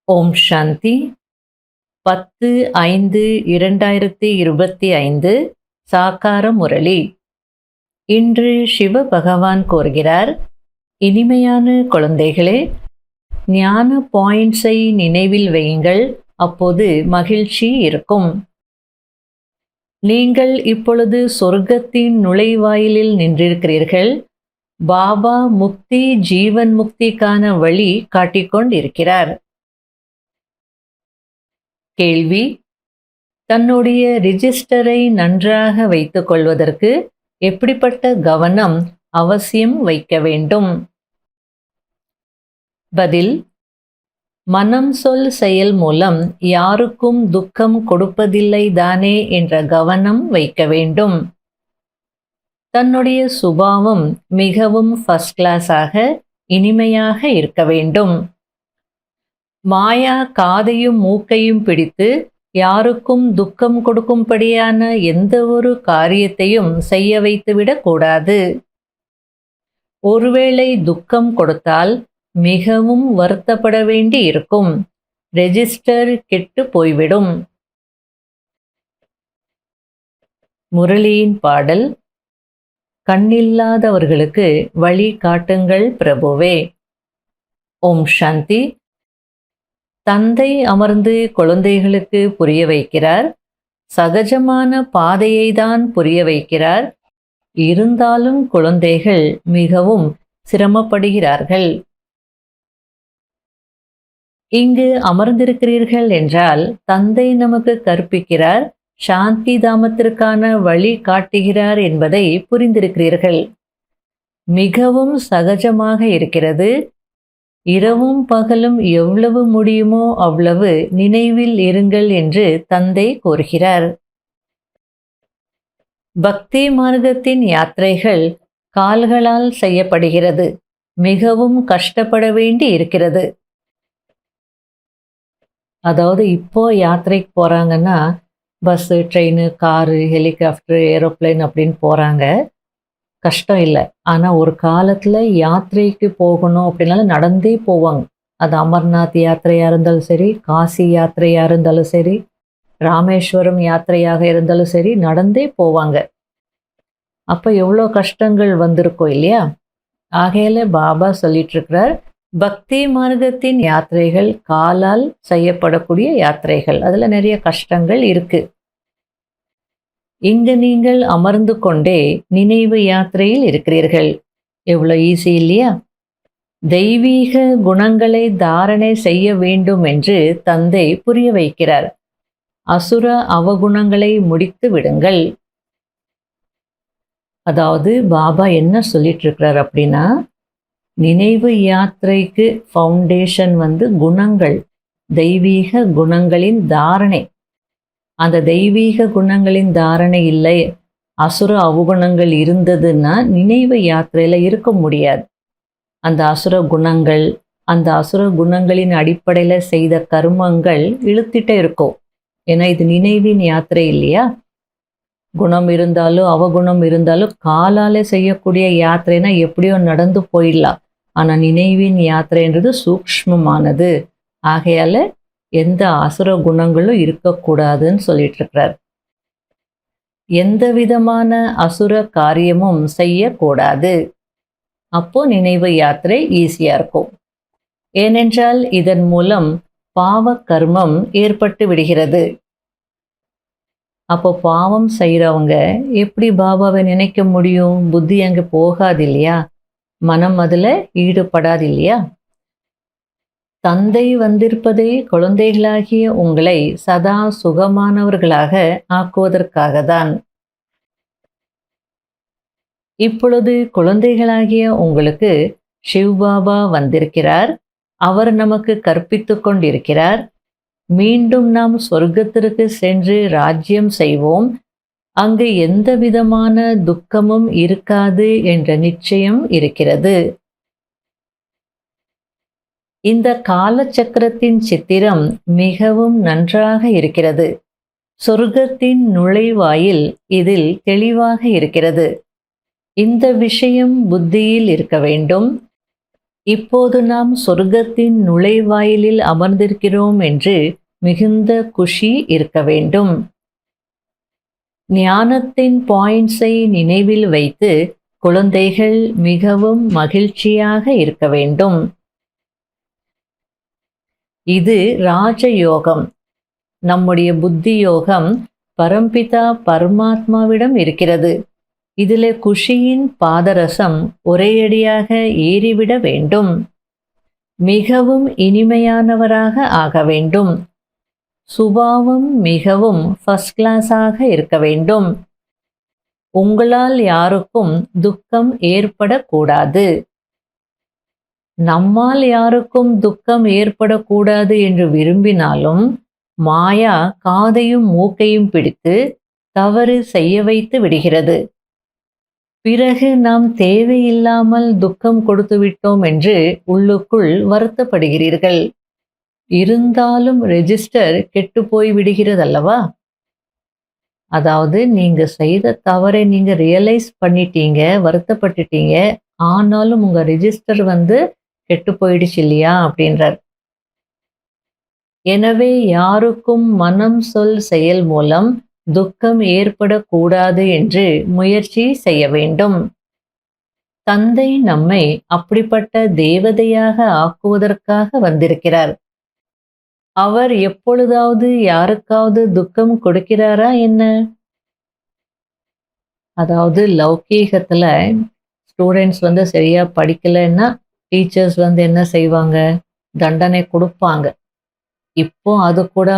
ஓம் சாந்தி 10-5-2025 சாக்கார முரளி. இன்று சிவ பகவான் கூறுகிறார், இனிமையான குழந்தைகளே, ஞான பாயிண்ட்ஸை நினைவில் வையுங்கள், அப்போது மகிழ்ச்சி இருக்கும். நீங்கள் இப்பொழுது சொர்க்கத்தின் நுழைவாயிலில் நின்றிருக்கிறீர்கள். பாபா முக்தி ஜீவன் முக்திக்கான வழி காட்டிக்கொண்டிருக்கிறார். கேள்வி: தன்னுடைய ரிஜிஸ்டரை நன்றாக வைத்துக் கொள்வதற்கு எப்படிப்பட்ட கவனம் அவசியம் வைக்க வேண்டும்? பதில்: மனம் சொல் செயல் மூலம் யாருக்கும் துக்கம் கொடுப்பதில்லை தானே என்ற கவனம் வைக்க வேண்டும். தன்னுடைய சுபாவம் மிகவும் ஃபர்ஸ்ட் கிளாஸாக இனிமையாக இருக்க வேண்டும். மாயா காதையும் மூக்கையும் பிடித்து யாருக்கும் துக்கம் கொடுக்கும்படியான எந்த ஒரு காரியத்தையும் செய்ய வைத்துவிடக் கூடாது. ஒருவேளை துக்கம் கொடுத்தால் மிகவும் வருத்தப்பட வேண்டி இருக்கும். ரெஜிஸ்டர் கெட்டு போய்விடும். முரளியின் பாடல்: கண்ணில்லாதவர்களுக்கு வழி காட்டுங்கள் பிரபுவே. ஓம் சாந்தி. தந்தை அமர்ந்து குழந்தைகளுக்கு புரிய வைக்கிறார். சகஜமான பாதையை தான் புரிய வைக்கிறார். இருந்தாலும் குழந்தைகள் மிகவும் சிரமப்படுகிறார்கள். இங்கு அமர்ந்திருக்கிறீர்கள் என்றால் தந்தை நமக்கு கற்பிக்கிறார், சாந்தி தாமத்திற்கான வழி காட்டுகிறார் என்பதை புரிந்திருக்கிறீர்கள். மிகவும் சகஜமாக இருக்கிறது. இரவும் பகலும் எவ்வளவு முடியுமோ அவ்வளவு நினைவில் இருங்கள் என்று தந்தை கூறுகிறார். பக்தி மார்க்கத்தின் யாத்திரைகள் கால்களால் செய்யப்படுகிறது. மிகவும் கஷ்டப்பட வேண்டி இருக்கிறது. அதாவது இப்போ யாத்திரைக்கு போறாங்கன்னா bus, train, car, helicopter, aeroplane அப்படின்னு போறாங்க. கஷ்டம் இல்லை. ஆனால் ஒரு காலத்தில் யாத்திரைக்கு போகணும் அப்படின்னாலும் நடந்தே போவாங்க. அது அமர்நாத் யாத்திரையாக இருந்தாலும் சரி, காசி யாத்திரையாக இருந்தாலும் சரி, ராமேஸ்வரம் யாத்திரையாக இருந்தாலும் சரி, நடந்தே போவாங்க. அப்போ எவ்வளோ கஷ்டங்கள் வந்திருக்கும் இல்லையா? ஆகையில பாபா சொல்லிட்டு இருக்கிறார், பக்தி மார்க்கத்தின் யாத்திரைகள் காலால் செய்யப்படக்கூடிய யாத்திரைகள். அதில் நிறைய கஷ்டங்கள் இருக்கு. இங்கு நீங்கள் அமர்ந்து கொண்டே நினைவு யாத்திரையில் இருக்கிறீர்கள். எவ்வளோ ஈஸி இல்லையா? தெய்வீக குணங்களை தாரணை செய்ய வேண்டும் என்று தந்தை புரிய வைக்கிறார். அசுர அவகுணங்களை முடித்து விடுங்கள். அதாவது பாபா என்ன சொல்லிட்டு இருக்கிறார் அப்படின்னா, நினைவு யாத்திரைக்கு ஃபவுண்டேஷன் குணங்கள், தெய்வீக குணங்களின் தாரணை. அந்த தெய்வீக குணங்களின் தாரணை இல்லை, அசுர அவகுணங்கள் இருந்ததுன்னா நினைவு யாத்திரையில் இருக்க முடியாது. அந்த அசுர குணங்கள், அந்த அசுர குணங்களின் அடிப்படையில் செய்த கர்மங்கள் இழுத்துட்டே இருக்கும். ஏன்னா இது நினைவின் யாத்திரை இல்லையா? குணம் இருந்தாலும் அவகுணம் இருந்தாலும் காலாலே செய்யக்கூடிய யாத்திரைனா எப்படியோ நடந்து போயிடலாம். ஆனால் நினைவின் யாத்திரைன்றது சூக்ஷ்மமானது. ஆகையால எந்த அசுர குணங்களும் இருக்கக்கூடாதுன்னு சொல்லிட்டு இருக்கிறார். எந்த விதமான அசுர காரியமும் செய்யக்கூடாது. அப்போ நினைவு யாத்திரை ஈஸியா இருக்கும். ஏனென்றால் இதன் மூலம் பாவ கர்மம் ஏற்பட்டு விடுகிறது. அப்போ பாவம் செய்கிறவங்க எப்படி பாபாவை நினைக்க முடியும்? புத்தி அங்கே போகாது இல்லையா? மனம் அதில் ஈடுபடாது இல்லையா? தந்தை வந்திருப்பதே குழந்தைகளாகிய உங்களை சதா சுகமானவர்களாக ஆக்குவதற்காகத்தான். இப்பொழுது குழந்தைகளாகிய உங்களுக்கு சிவ்பாபா வந்திருக்கிறார். அவர் நமக்கு கற்பித்து கொண்டிருக்கிறார். மீண்டும் நாம் சொர்க்கத்திற்கு சென்று ராஜ்யம் செய்வோம். அங்கு எந்த விதமான துக்கமும் இருக்காது என்ற நிச்சயம் இருக்கிறது. இந்த காலச்சக்கரத்தின் சித்திரம் மிகவும் நன்றாக இருக்கிறது. சொர்க்கத்தின் நுழைவாயில் இதில் தெளிவாக இருக்கிறது. இந்த விஷயம் புத்தியில் இருக்க வேண்டும். இப்போது நாம் சொர்க்கத்தின் நுழைவாயிலில் அமர்ந்திருக்கிறோம் என்று மிகுந்த குஷி இருக்க வேண்டும். ஞானத்தின் பாயிண்ட்ஸை நினைவில் வைத்து குழந்தைகள் மிகவும் மகிழ்ச்சியாக இருக்க வேண்டும். இது ராஜயோகம். நம்முடைய புத்தி யோகம் பரம்பிதா பரமாத்மாவிடம் இருக்கிறது. இதிலே குஷியின் பாதரசம் ஒரேயடியாக ஏறிவிட வேண்டும். மிகவும் இனிமையானவராக ஆக வேண்டும். சுபாவம் மிகவும் ஃபர்ஸ்ட் கிளாஸாக இருக்க வேண்டும். உங்களால் யாருக்கும் துக்கம் ஏற்படக்கூடாது. நம்மால் யாருக்கும் துக்கம் ஏற்படக்கூடாது என்று விரும்பினாலும் மாயா காதையும் மூக்கையும் பிடித்து தவறு செய்ய வைத்து விடுகிறது. பிறகு நாம் தேவையில்லாமல் துக்கம் கொடுத்து விட்டோம் என்று உள்ளுக்குள் வருத்தப்படுகிறீர்கள். இருந்தாலும் ரெஜிஸ்டர் கெட்டு போய் விடுகிறதல்லவா? அதாவது நீங்க செய்த தவறை நீங்க ரியலைஸ் பண்ணிட்டீங்க, வருத்தப்பட்டுட்டீங்க. ஆனாலும் உங்க ரெஜிஸ்டர் கெட்டு போயிடுச்சு இல்லையா அப்படின்றார். எனவே யாருக்கும் மனம் சொல் செயல் மூலம் துக்கம் ஏற்படக்கூடாது என்று முயற்சி செய்ய வேண்டும். தந்தை நம்மை அப்படிப்பட்ட தேவதையாக ஆக்குவதற்காக வந்திருக்கிறார். அவர் எப்பொழுதாவது யாருக்காவது துக்கம் கொடுக்கிறாரா என்ன? அதாவது லௌகீகத்துல ஸ்டூடெண்ட்ஸ் சரியா படிக்கலைன்னா டீச்சர்ஸ் என்ன செய்வாங்க? தண்டனை கொடுப்பாங்க. இப்போ அது கூட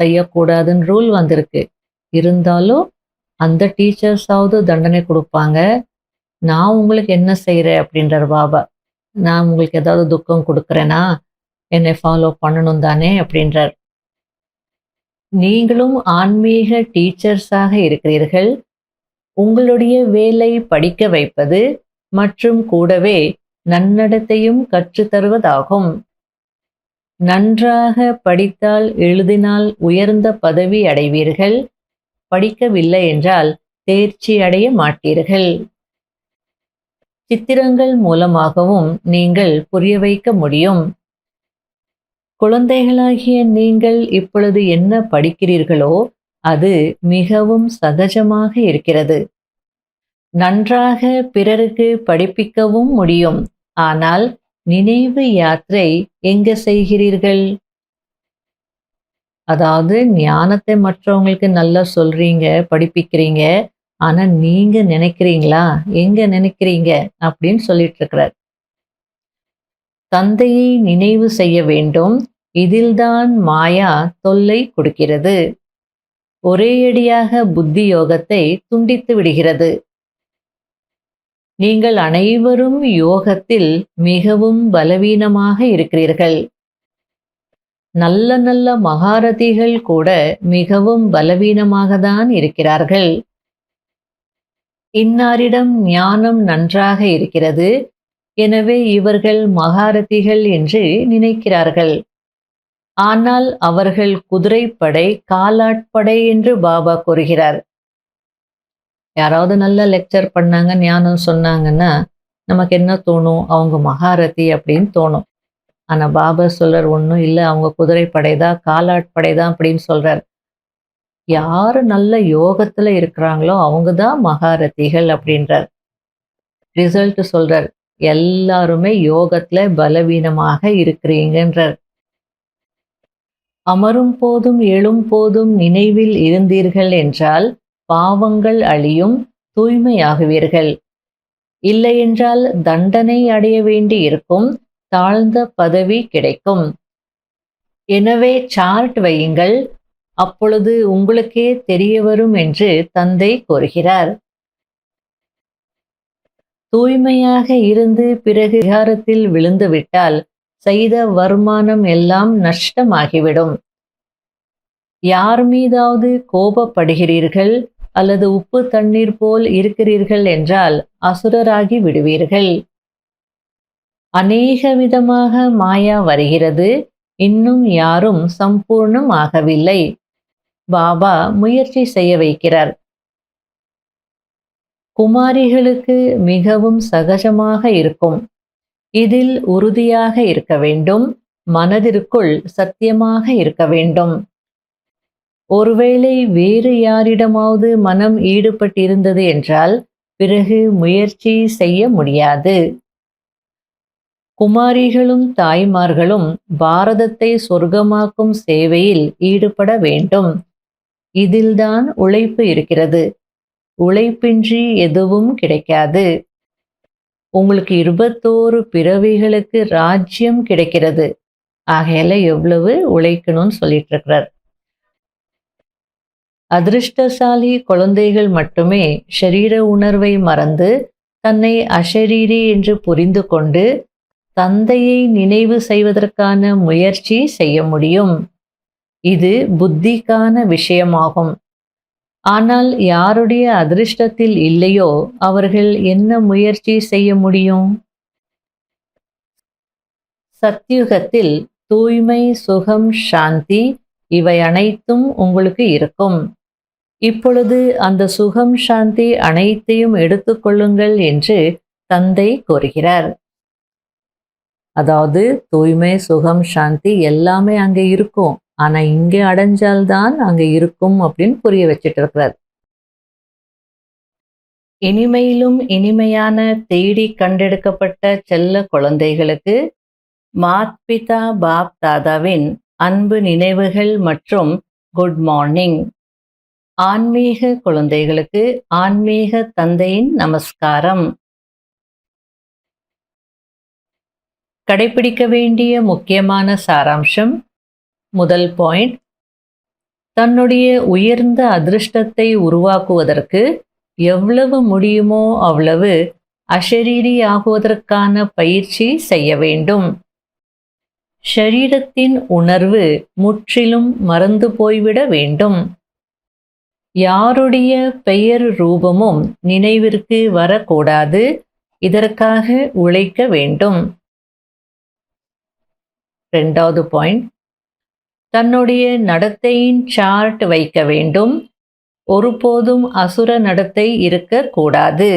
செய்யக்கூடாதுன்னு ரூல் வந்திருக்கு. இருந்தாலும் அந்த டீச்சர்ஸாவது தண்டனை கொடுப்பாங்க. நான் உங்களுக்கு என்ன செய்கிறேன் அப்படின்றார் பாபா. நான் உங்களுக்கு ஏதாவது துக்கம் கொடுக்குறேனா? என்னை ஃபாலோ பண்ணணும் தானே அப்படின்றார். நீங்களும் ஆன்மீக டீச்சர்ஸாக இருக்கிறீர்கள். உங்களுடைய வேலை படிக்க வைப்பது மற்றும் கூடவே நன்னடத்தையும் கற்றுத்தருவதாகும். நன்றாக படித்தால் எழுதினால் உயர்ந்த பதவி அடைவீர்கள். படிக்கவில்லை என்றால் தேர்ச்சி அடைய மாட்டீர்கள். சித்திரங்கள் மூலமாகவும் நீங்கள் புரிய வைக்க முடியும். குழந்தைகளாகிய நீங்கள் இப்பொழுது என்ன படிக்கிறீர்களோ அது மிகவும் சகஜமாக இருக்கிறது. நன்றாக பிறருக்கு படிப்பிக்கவும் முடியும். ஆனால் நினைவு யாத்திரை எங்க செய்கிறீர்கள்? அதாவது ஞானத்தை மற்றவங்களுக்கு நல்லா சொல்றீங்க, படிப்பிக்கிறீங்க. ஆனா நீங்க நினைக்கிறீங்களா? எங்க நினைக்கிறீங்க அப்படின்னு சொல்லிட்டு இருக்கிறார். தந்தையை நினைவு செய்ய வேண்டும். இதில்தான் மாயா தொல்லை கொடுக்கிறது. ஒரேயடியாக புத்தி யோகத்தை துண்டித்து விடுகிறது. நீங்கள் அனைவரும் யோகத்தில் மிகவும் பலவீனமாக இருக்கிறீர்கள். நல்ல நல்ல மகாரதிகள் கூட மிகவும் பலவீனமாக தான் இருக்கிறார்கள். இன்னாரிடம் ஞானம் நன்றாக இருக்கிறது, எனவே இவர்கள் மகாரதிகள் என்று நினைக்கிறார்கள். ஆனால் அவர்கள் குதிரைப்படை, காலாட்படை என்று பாபா கூறுகிறார். யாராவது நல்ல லெக்சர் பண்ணாங்க, ஞானம் சொன்னாங்கன்னா நமக்கு என்ன தோணும்? அவங்க மகாரதி அப்படின்னு தோணும். ஆனா பாபா சொல்றார், ஒன்றும் இல்லை, அவங்க குதிரைப்படை தான், காலாட்படை தான் அப்படின்னு சொல்றார். யாரு நல்ல யோகத்துல இருக்கிறாங்களோ அவங்க தான் மகாரதிகள் அப்படின்றார். ரிசல்ட் சொல்றார், எல்லாருமே யோகத்துல பலவீனமாக இருக்கிறீங்கன்றார். அமரும் போதும் எழும் போதும் நினைவில் இருந்தீர்கள் என்றால் பாவங்கள் அழியும், தூய்மையாகுவீர்கள். இல்லையென்றால் தண்டனை அடைய வேண்டி இருக்கும், தாழ்ந்த பதவி கிடைக்கும். எனவே சார்ட் வையுங்கள், அப்பொழுது உங்களுக்கே தெரிய வரும் என்று தந்தை கூறுகிறார். தூய்மையாக இருந்து பிறகு விகாரத்தில் விழுந்துவிட்டால் செய்த வருமானம் எல்லாம் நஷ்டமாகிவிடும். யார் மீதாவது கோபப்படுகிறீர்கள் அல்லது உப்பு தண்ணீர் போல் இருக்கிறீர்கள் என்றால் அசுரராகி விடுவீர்கள். அநேக விதமாக மாயா வருகிறது, இன்னும் யாரும் சம்பூர்ணம் ஆகவில்லை. பாபா முயற்சி செய்ய வைக்கிறார். குமாரிகளுக்கு மிகவும் சகஜமாக இருக்கும். இதில் உறுதியாக இருக்க வேண்டும். மனதிற்குள் சத்தியமாக இருக்க வேண்டும். ஒருவேளை வேறு யாரிடமாவது மனம் ஈடுபட்டிருந்தது என்றால் பிறகு முயற்சி செய்ய முடியாது. குமாரிகளும் தாய்மார்களும் பாரதத்தை சொர்க்கமாக்கும் சேவையில் ஈடுபட வேண்டும். இதில்தான் உழைப்பு இருக்கிறது. உழைப்பின்றி எதுவும் கிடைக்காது. உங்களுக்கு 21 பிறவிகளுக்கு ராஜ்யம் கிடைக்கிறது. ஆகையால எவ்வளவு உழைக்கணும்னு சொல்லிட்டு இருக்கிறார். அதிர்ஷ்டசாலி குழந்தைகள் மட்டுமே ஷரீர உணர்வை மறந்து தன்னை அஷரீரி என்று புரிந்து கொண்டு தந்தையை நினைவு செய்வதற்கான முயற்சி செய்ய முடியும். இது புத்திக்கான விஷயமாகும். ஆனால் யாருடைய அதிர்ஷ்டத்தில் இல்லையோ அவர்கள் என்ன முயற்சி செய்ய முடியும்? சத்யுகத்தில் தூய்மை, சுகம், சாந்தி இவை அனைத்தும் உங்களுக்கு இருக்கும். இப்பொழுது அந்த சுகம், சாந்தி அனைத்தையும் எடுத்துக்கொள்ளுங்கள் என்று தந்தை கூறுகிறார். அதாவது தூய்மை, சுகம், சாந்தி எல்லாமே அங்கே இருக்கும். ஆனா இங்கே அடைஞ்சால்தான் அங்க இருக்கும் அப்படின்னு புரிய வச்சிட்டு இருக்கிறார். இனிமையிலும் இனிமையான தேடி கண்டெடுக்கப்பட்ட செல்ல குழந்தைகளுக்கு மாத்பிதா பாப் தாதாவின் அன்பு நினைவுகள் மற்றும் குட் மார்னிங். ஆன்மீக குழந்தைகளுக்கு ஆன்மீக தந்தையின் நமஸ்காரம். கடைபிடிக்க வேண்டிய முக்கியமான சாராம்சம். முதல் பாயிண்ட், தன்னுடைய உயர்ந்த அதிர்ஷ்டத்தை உருவாக்குவதற்கு எவ்வளவு முடியுமோ அவ்வளவு அஷரீரி ஆகுவதற்கான பயிற்சி செய்ய வேண்டும். ஷரீரத்தின் உணர்வு முற்றிலும் மறந்து போய்விட வேண்டும். யாருடைய பெயர் ரூபமும் நினைவிற்கு வரக்கூடாது. இதற்காக உழைக்க வேண்டும். இரண்டாவது பாயிண்ட், தன்னுடைய நடத்தையின் சார்ட் வைக்க வேண்டும். ஒருபோதும் அசுர நடத்தை இருக்கக்கூடாது.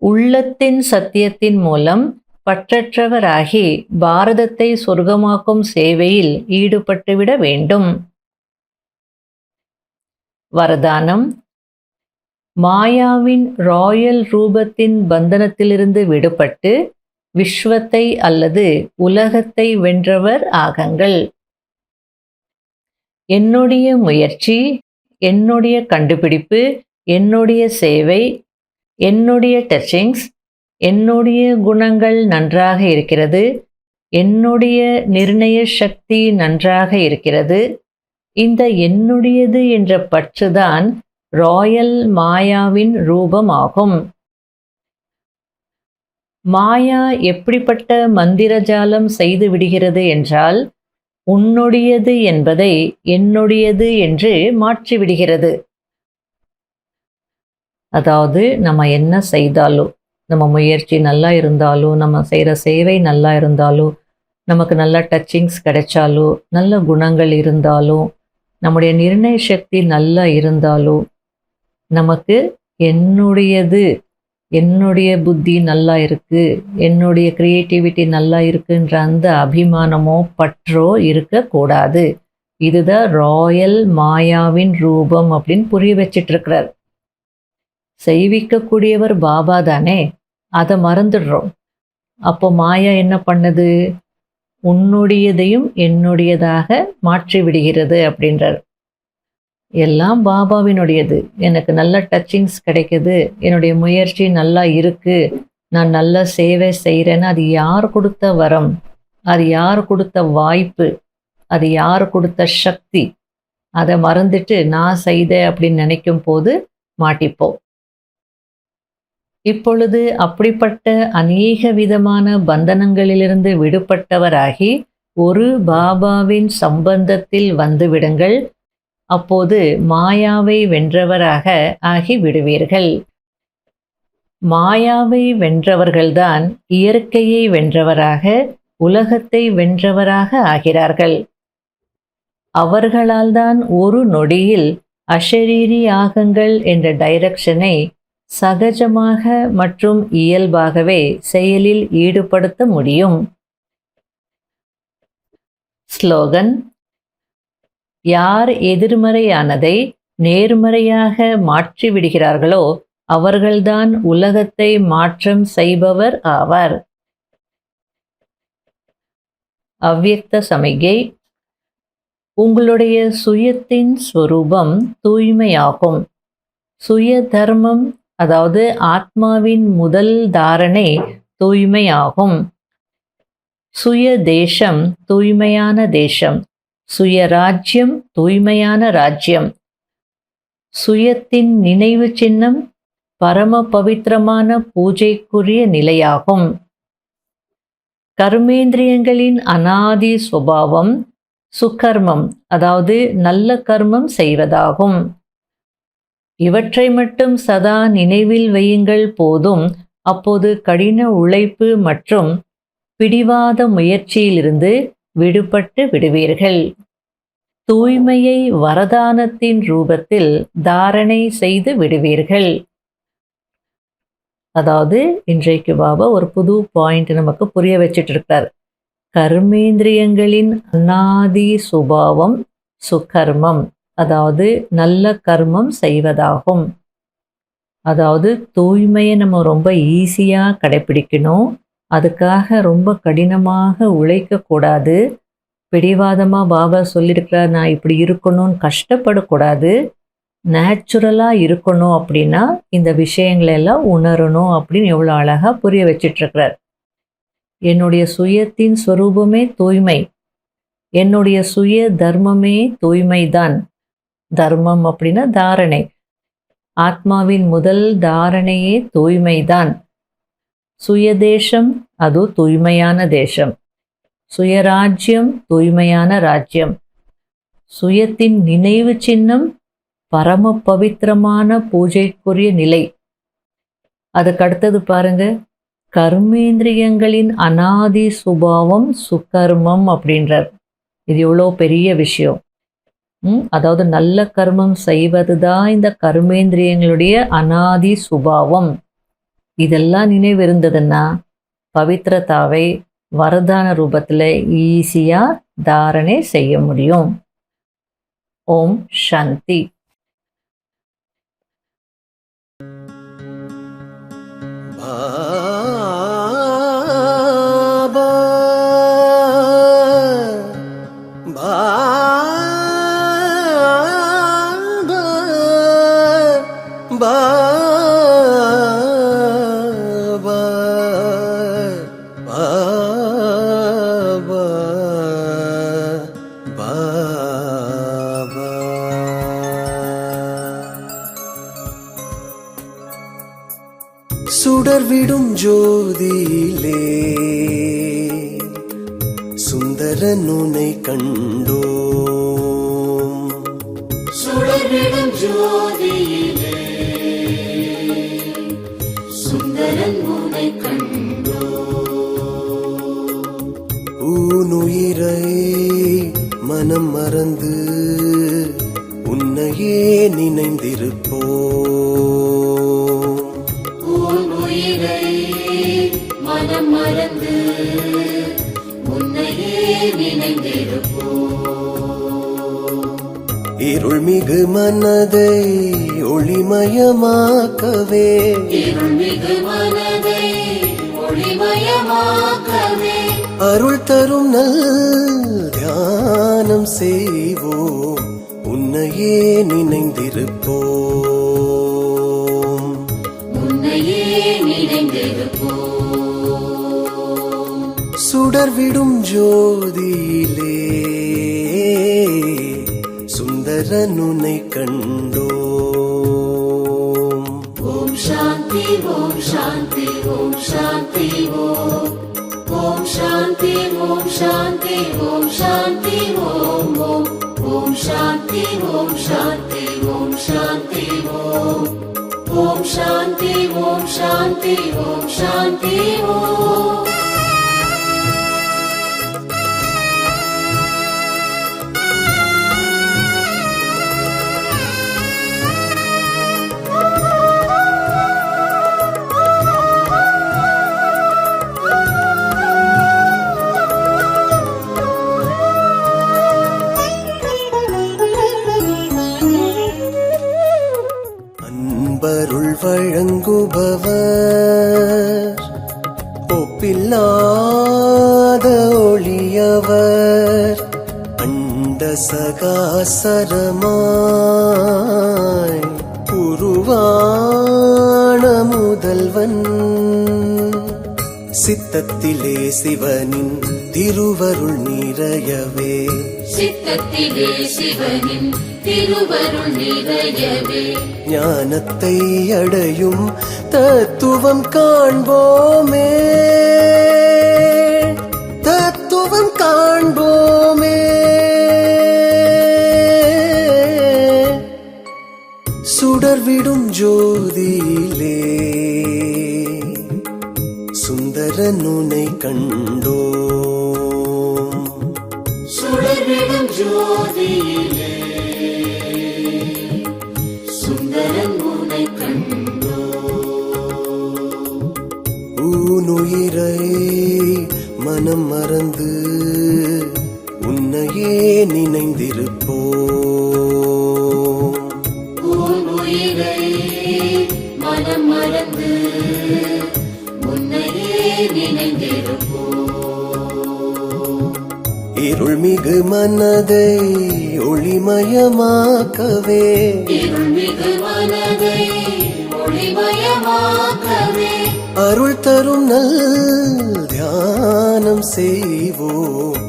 உள்ளத்தின் சத்தியத்தின் மூலம் பற்றற்றவராகி பாரதத்தை சொர்க்கமாக்கும் சேவையில் ஈடுபட்டுவிட வேண்டும். வரதானம். மாயாவின் ராயல் ரூபத்தின் பந்தனத்திலிருந்து விடுபட்டு விஸ்வத்தை அல்லது உலகத்தை வென்றவர் ஆகங்கள். என்னுடைய முயற்சி, என்னுடைய கண்டுபிடிப்பு, என்னுடைய சேவை, என்னுடைய டச்சிங்ஸ், என்னுடைய குணங்கள் நன்றாக இருக்கிறது, என்னுடைய நிர்ணய சக்தி நன்றாக இருக்கிறது. இந்த என்னுடையது என்ற பற்றுதான் ராயல் மாயாவின் ரூபமாகும். மாயா எப்படிப்பட்ட மந்திரஜாலம் செய்து விடுகிறது என்றால், உன்னுடையது என்பதை என்னுடையது என்று மாற்றிவிடுகிறது. அதாவது நம்ம என்ன செய்தாலும், நம்ம முயற்சி நல்லா இருந்தாலும், நம்ம செய்கிற சேவை நல்லா இருந்தாலும், நமக்கு நல்ல டச்சிங்ஸ் கிடைச்சாலும், நல்ல குணங்கள் இருந்தாலும், நம்முடைய நிர்ணய சக்தி நல்லா இருந்தாலும், நமக்கு என்னுடையது, என்னுடைய புத்தி நல்லா இருக்கு, என்னுடைய கிரியேட்டிவிட்டி நல்லா இருக்குன்ற அந்த அபிமானமோ பற்றோ இருக்கக்கூடாது. இதுதான் ராயல் மாயாவின் ரூபம் அப்படின்னு புரிய வச்சிட்டு இருக்கிறார். செய்விக்கக்கூடியவர் பாபா தானே, அதை மறந்துடுறோம். அப்போ மாயா என்ன பண்ணுது? உன்னுடையதையும் என்னுடையதாக மாற்றி விடுகிறது அப்படின்றார். எல்லாம் பாபாவினுடையது. எனக்கு நல்ல டச்சிங்ஸ் கிடைக்குது, என்னுடைய முயற்சி நல்லா இருக்கு, நான் நல்ல சேவை செய்கிறேன்னு அது யார் கொடுத்த வரம், அது யார் கொடுத்த வாய்ப்பு, அது யார் கொடுத்த சக்தி? அதை மறந்துட்டு நான் செய்தேன் அப்படின்னு நினைக்கும் போது மாட்டிப்போம். இப்பொழுது அப்படிப்பட்ட அநேக விதமான பந்தனங்களிலிருந்து விடுபட்டவராகி ஒரு பாபாவின் சம்பந்தத்தில் வந்து விடுங்கள். அப்போது மாயாவை வென்றவராக ஆகி விடுவீர்கள். மாயாவை வென்றவர்கள்தான் இயற்கையை வென்றவராக, உலகத்தை வென்றவராக ஆகிறார்கள். அவர்களால் தான் ஒரு நொடியில் அஷரீரி ஆகங்கள் என்ற டைரக்ஷனை சகஜமாக மற்றும் இயல்பாகவே செயலில் ஈடுபடுத்த முடியும். ஸ்லோகன்: யார் எதிர்மறையானதை நேர்மறையாக மாற்றிவிடுகிறார்களோ அவர்கள்தான் உலகத்தை மாற்றம் செய்பவர் ஆவர். அவ்யக்த சமிகை: உங்களுடைய சுயத்தின் ஸ்வரூபம் தூய்மையாகும். சுய தர்மம், அதாவது ஆத்மாவின் முதல் தாரணை தூய்மையாகும். சுய தேசம் தூய்மையான தேசம். சுய ராஜ்யம் தூய்மையான ராஜ்யம். சுயத்தின் நினைவு சின்னம் பரம பவித்திரமான பூஜைக்குரிய நிலையாகும். கர்மேந்திரியங்களின் அனாதி சுபாவம் சுகர்மம், அதாவது நல்ல கர்மம் செய்வதாகும். இவற்றை மட்டும் சதா நினைவில் வையுங்கள் போதும். அப்போது கடின உழைப்பு மற்றும் பிடிவாத முயற்சியிலிருந்து விடுபட்டு விடுவீர்கள். தூய்மையை வரதானத்தின் ரூபத்தில் தாரணை செய்து விடுவீர்கள். அதாவது இன்றைக்கு பாபா ஒரு புது பாயிண்ட் நமக்கு புரிய வச்சிட்டு இருக்கார். கர்மேந்திரியங்களின் அநாதி சுபாவம் சுகர்மம், அதாவது நல்ல கர்மம் செய்வதாகும். அதாவது தூய்மையை நம்ம ரொம்ப ஈஸியாக கடைப்பிடிக்கணும். அதுக்காக ரொம்ப கடினமாக உழைக்கக்கூடாது. பிடிவாதமாக பாபா சொல்லியிருக்கிறார், நான் இப்படி இருக்கணும்னு கஷ்டப்படக்கூடாது. நேச்சுரலாக இருக்கணும். அப்படின்னா இந்த விஷயங்களை எல்லாம் உணரணும் அப்படின்னு எவ்வளோ அழகாக புரிய வச்சிட்ருக்கிறார். என்னுடைய சுயத்தின் ஸ்வரூபமே தூய்மை. என்னுடைய சுய தர்மமே தூய்மைதான். தர்மம் அப்படின்னா தாரணை. ஆத்மாவின் முதல் தாரணையே தூய்மைதான். சுயதேசம் அது தூய்மையான தேசம். சுயராஜ்யம் தூய்மையான ராஜ்யம். சுயத்தின் நினைவு சின்னம் பரம பவித்திரமான பூஜைக்குரிய நிலை. அதுக்கடுத்தது பாருங்க, கர்மேந்திரியங்களின் அநாதி சுபாவம் சுகர்மம் அப்படின்றார். இது எவ்வளோ பெரிய விஷயம். அதாவது நல்ல கர்மம் செய்வது தான் இந்த கர்மேந்திரியங்களுடைய அநாதி சுபாவம். இதெல்லாம் நினைவு இருந்ததுன்னா பவித்ரதாவை வரதான ரூபத்தில் ஈஸியாக தாரணை செய்ய முடியும். ஓம் சாந்தி. சுடர்விடும் ஜோதியிலே சுந்தரன் உன்னை கண்டோம். சுடர்விடும் ஜோதியிலே சுந்தரன் உன்னை கண்டோம். ஊனுயிரை மனம் மறந்து உன்னையே நினைந்திருப்போம். உயிரை மனம் மறந்து உன்னையே நினைந்திருப்போம். இருள்மிகு மனதை ஒளிமயமாக்கவே, இருள்மிகு மனதை ஒளிமயமாக்கவே, அருள் தரும் நல் தியானம் செய்வோம். உன்னையே நினைந்திருப்போம். உன்னையே நினைந்திருப்போம். சுடர்விடும் ஜோதியிலே சுந்தரன் உன்னை கண்டோம். ஓம் சாந்தி ஓம் சாந்தி ஓம் சாந்தி ஓம். ஓம் சாந்தி ஓம் சாந்தி ஓம் சாந்தி ஓம் ஓம். ஓம் சாந்தி ஓம் சாந்தி ஓம் சாந்தி ஓம். ஓம் சாந்தி ஓம் சாந்தி ஓம் சாந்தி ஓம். ஒளியவர் அண்ட சகாசரமாய் உருவான முதல்வன் சித்தத்திலே சிவனின் திருவருள் நிறையவே சித்தத்திலே சிவனின் திருவருள் நிறையவே ஞானத்தை அடையும் தத்துவம் காண்போமே தத்துவம் காண்போமே சுடர்விடும் ஜோதியிலே சுந்தரன் உன்னை கண்டோம் சுடர்விடும் ஜோதியிலே சுந்தரன் உன்னை கண்டோ ஊனுயிரை மனம் மறந்து உன்னையே நினைந்திருப்போம் உயிரை மனம் மறந்து உன்னையே நினைந்திருப்போ இருள்மிகு மனதை ஒளிமயமாக்கவே இருள்மிகு மனதை ஒளிமயமாக்கவே அருள் தரும் நல் தியானம் செய்வோம்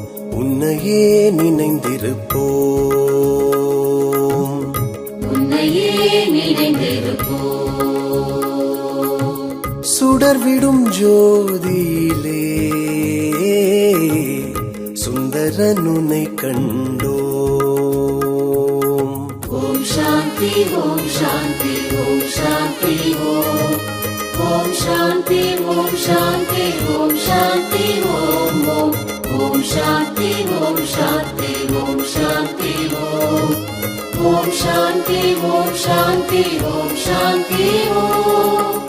உன்னையே நினைந்திருப்போம் உன்னையே நினைந்திருப்போ சுடர்விடும் ஜோதியிலே சுந்தரன் உன்னை கண்டோம் ஓம் சாந்தி ஓம் சாந்தி ஓம் சாந்தி ஓம் ஓம் சாந்தி ஓம் சாந்தி ஓம் சாந்தி ஓம் ஓம் ஓம் சாந்தி ஓம் சாந்தி ஓம் சாந்தி ஓம் ஓம் சாந்தி ஓம் சாந்தி ஓம் சாந்தி ஓம்